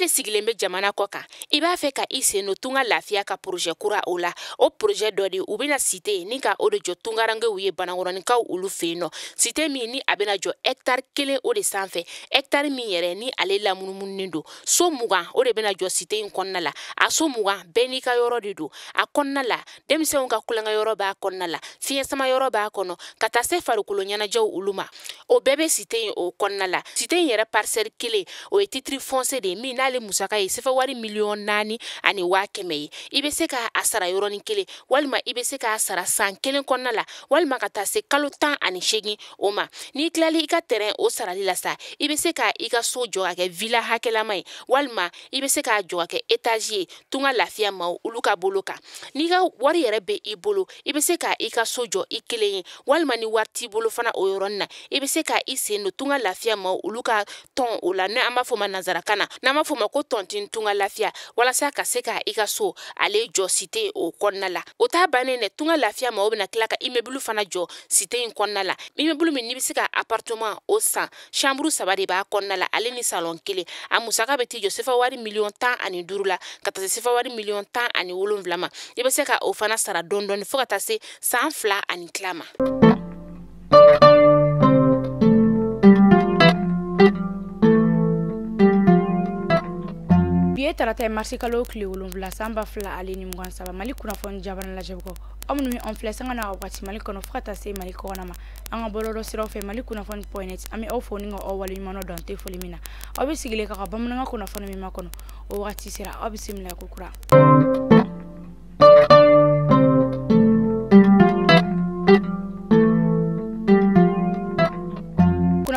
de sigilen bɛ jamana kɔ kan I b'a fɛ ka I sen no tunga lafiya ka projet kura o la o projet dɔ de u bɛna cité ni ka o de jɔ tungarangew ye banakɔrɔnikaw olu fɛ no cité min ni a bɛna jɔ hectare 1 o de sanfɛ hectare min yɛrɛ ni ale lamunumunen do so 20 o de bɛna jɔ cité in kɔnɔna la a so 20 bɛɛ n'i ka yɔrɔ de do a kɔnɔna la denmisɛnw ka kulonkɛ yɔrɔ b'a kɔnɔna la fiɲɛ sama yɔrɔ b'a kɔnɔ ka taa se farikolo ɲɛnajɛw olu ma o bɛɛ bɛ cité in o kɔnɔna la cité in yɛrɛ parcelle 1 o ye titre foncier de min n'ale musaka ye sefa wari miliyɔn 4 ani 100 ye I bɛ se ka a sara yɔrɔnin kelen walima I bɛ se ka sara san 1 kɔnɔna la walima ka taa se kalo 18 o ma n'i tilali I ka terrain o sarali la sa I bɛ se ka I ka so jɔ ka kɛ villa hakɛlama ye walima I bɛ se ka jɔ ka kɛ étage ye tunga lafiya ma olu ka bolo kan n'i ka wari yɛrɛ bɛ I bolo I bɛ se ka I ka so jɔ I kelen ye walima ni wari t'i bolo fana o yɔrɔnin na I bɛ se ka I sen no tunga lafiya ma olu ka tɔn o la n'an b'a fɔ ma nanzarakan na n'an b'a fɔ ma ko tɔntin tunga lafiya walasa ka se ka I ka so ale jɔ cité o kɔnɔna la o t'a bannen dɛ tunga lafiya ma o bɛna tila ka immeuble fana jɔ cité in kɔnɔna la immeuble min n'i bɛ se ka appartement o san chambre 3 de b'a kɔnɔna la ale ni salon 1 a musaka bɛ t'i jɔ sefa wari miliyɔn 15 la ka taa se sefa wari miliyɔn 17 ma I bɛ se ka o fana sara dɔɔni fo ka taa se san 2 ani tila ma Biye tarata marché kalo kile 7 samba fla ale ni mwan saba mali kunnafoni jabana la jabko amnu mi on fle sanga na wakati mali kono fata se mali ko na ma anga boloro siro fe mali kunnafoni.net ami o foni ngo o wali mano don te foli mina obi sigile ka bamna nga kunnafoni mi makono o wakati sira obi simla ko kura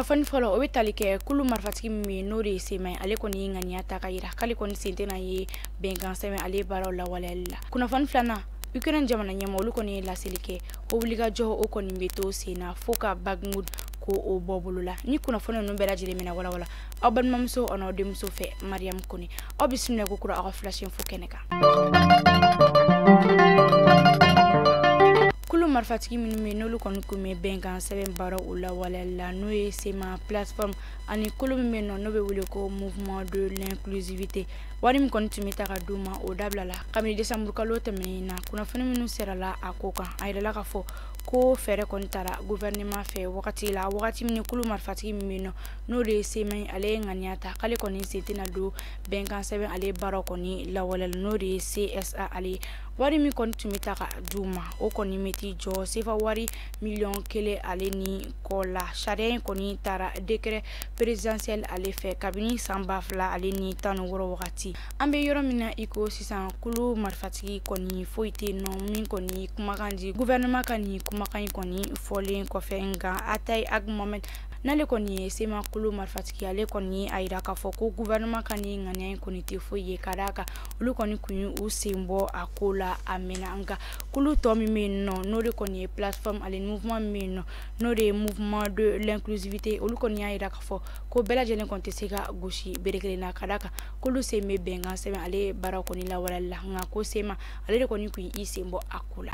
kunnafoni folo o betalike kulu marfatiki mi nori semai ale koni ngani ata kayira kali koni sentena ye bengan seme ale baro la walalla kunnafoni flana Ukraine jamana nyama olu koni la selike o wuliga jo o koni beto sena foka bagmud ko o bobulula ni kunnafoni no bela jile mena wala oban mamso ono demso fe Mariam koni o bismina ko kura o flashing fo keneka kulu marfatiki min nolu konu kume bengan seben baro ula wala no e sema plateforme ani kulu min no be wule ko mouvement de l'inclusivité wari mi konu tumita ka duma o dablala kamini décembre kalo temena kuna fani minu serala akoka ayela ka fo ko fere kon tara gouvernement fe wakati la wakati min kulu marfatiki min no de sema ale nganyata kale koni setina do bengan seben ale baro koni la wala no de CSA ale wari mi koni tumita ka duma o koni meti jo sefa wari million kele ale ni kola charia koni tara décret présidentiel ale fe kabini samba fla ale ni tanu woro wakati ambe yoro mina iko sisan kulu marfatiki koni foite no min koni kumakanji gouvernement kani kumakan koni folen ko fe nga atay ag moment nale koni sema kulu marfatiki ale koni ayira ka fo ko gouvernement kani nganya koni te foye karaka ulu koni kunyu u sembo akola amena nga kulu to mi menno no de koni plateforme ale mouvement menno no de mouvement de l'inclusivité ulu koni ayira ka fo ko bela jelen konte sega goshi berekele na karaka kulu seme benga seme ale bara koni la wala la nga ko sema ale de koni kun i sembo akola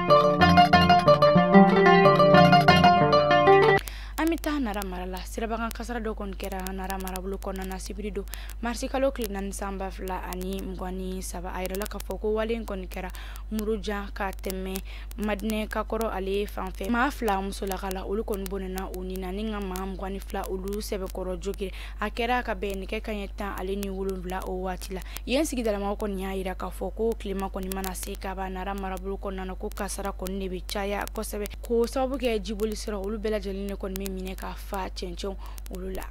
amita nara marala sirabakan kasara do kon kera nara marabulu konna na sibrido marsi kalo klinan samba fla ani mgwani saba ayra la kafoko walen kon kera muruja ka temme madne ka koro ale fanfe ma fla musula kala ulu kon bonena unina ninga ma mgwani fla ulu sebe koro jogire akera ka ben ke kanyeta ale ni wulu fla o watila yen sigidala ma kon yaira kafoko klima kon mana seka ba nara marabulu konna na ko kasara kon ne bichaya ko sebe ko sabu ke jibuli sira ulu bela jeline kon mine ka fa chenchon ulula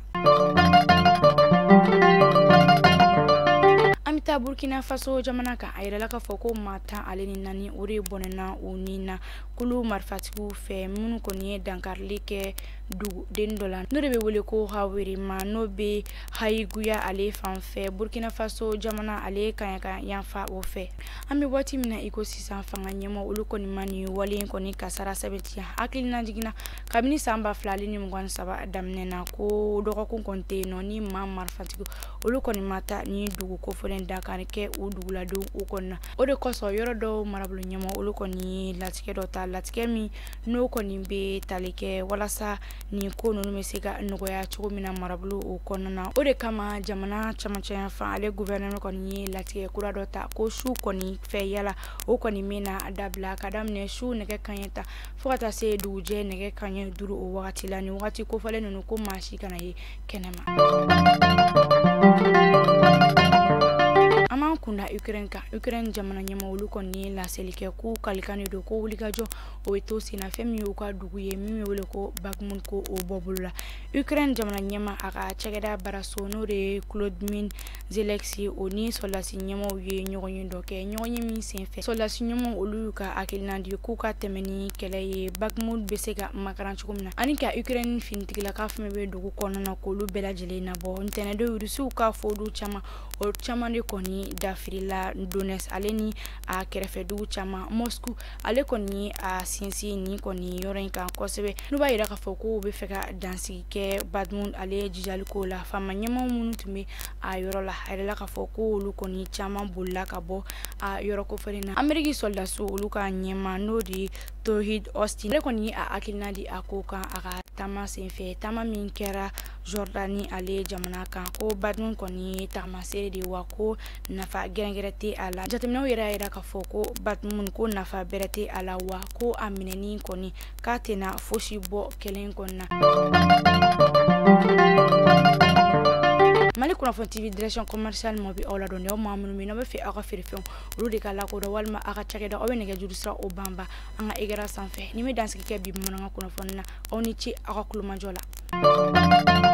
amita Burkina Faso jamana ka ayra la ka foko mata aleni nani ore bonena unina kulu marfatiku fe munu koni dankarli ke du den dolan no rebe wole ko hawiri ma no be hayguya ale fanfe Burkina Faso jamana ale kanyaka yanfa o fe ami wati mina iko sisa fanga nyemo ulu koni mani wali koni kasara 70 akilina jigina kabini samba flali ni mgwan saba damnena ko doko kun konte no ni ma marfatiku ulu koni mata ni dugu ko folen bila kan kɛ u duguladenw u kɔnɔna o de kɔsɔn yɔrɔ dɔw marabolo ɲɛmɔgɔ olu kɔni latigɛ dɔ ta latigɛ min n'o kɔni bɛ tali kɛ walasa nin ko ninnu bɛ se ka nɔgɔya cogo min na marabolo o kɔnɔna o de kama jamana camancɛ fan ale gouvernement kɔni ye latigɛ kura dɔ ta ko su kɔni fɛ yala o kɔni mena dabila ka daminɛ su nɛgɛ kanɲɛ ta fo ka taa se dugujɛ nɛgɛ kanɲɛ 5 o wagati la ni wagati kofɔlen ninnu ko maa si kana ye kɛnɛma. Aman kunda Ukraine jamana ɲɛmɔgɔ olu kɔni laseli kɛ k'u kalikan de don ko wulikajɔ o bɛ to senna fɛn min y'u ka dugu ye min bɛ wele ko Bakhmut ko o bɔ bolo la Ukraine jamana ɲɛma a ka cakɛda baraso n'o de ye Volodymyr Zelensky o ni sɔrɔdasi ɲɛmɔgɔw ye ɲɔgɔn ye dɔ kɛ ɲɔgɔn ye min senfɛ sɔrɔdasi ɲɛmɔgɔ olu y'u ka hakilina di k'u ka tɛmɛ ni kɛlɛ ye Bakhmut bɛ se ka makaran cogo min na ani ka Ukraine finitigilaka fɛn bɛ dugu kɔnɔna k'olu bɛɛ lajɛlen nabɔ ntɛnɛndow Rusiw ka fɔdu caman o caman de kɔni dafirila Donetsk ale ni a kɛrɛfɛ dugu caman Moscow ale kɔni a sinsin ni kɔni yɔrɔ in kan kosɛbɛ n'u b'a yira k'a fɔ ko bɛ fɛ ka dansigi kɛ Bakhmut ale jijali ko la fama ɲɛmɔgɔ minnu tun bɛ a yɔrɔ la a yɛrɛla k'a fɔ ko olu kɔni caman bolila ka bɔ a yɔrɔ kofɔlen na Ameriki sɔrɔdasiw olu ka ɲɛma n'o de ye Lloyd Austin ale kɔni a hakilina di a ko kan a ka taama senfɛ taama min kɛra Jordani ale jamana kan ko Bakhmut kɔni ye tagamasere de wa ko nafa gɛrɛngɛrɛ tɛ a la jateminɛw yɛrɛ y'a yira k'a fɔ ko Bakhmut ko nafa bɛrɛ tɛ a la wa ko a minɛni kɔni k'a tɛna fosi bɔ kɛlɛ kɔnɔna. Mali Kunnafoni TV direction commerciale mo bi aw la dɔn aw maa minnu bɛ yen n'aw bɛ fɛ aw ka feerefɛnw olu de ka lakodɔn walima aw ka cakɛda aw bɛ nɛgɛjuru sira o banba an ka écran sanfɛ ni bɛ dansigi kɛ bi bamanankan kunnafoni na aw ni ce aw ka kulomajɔ la.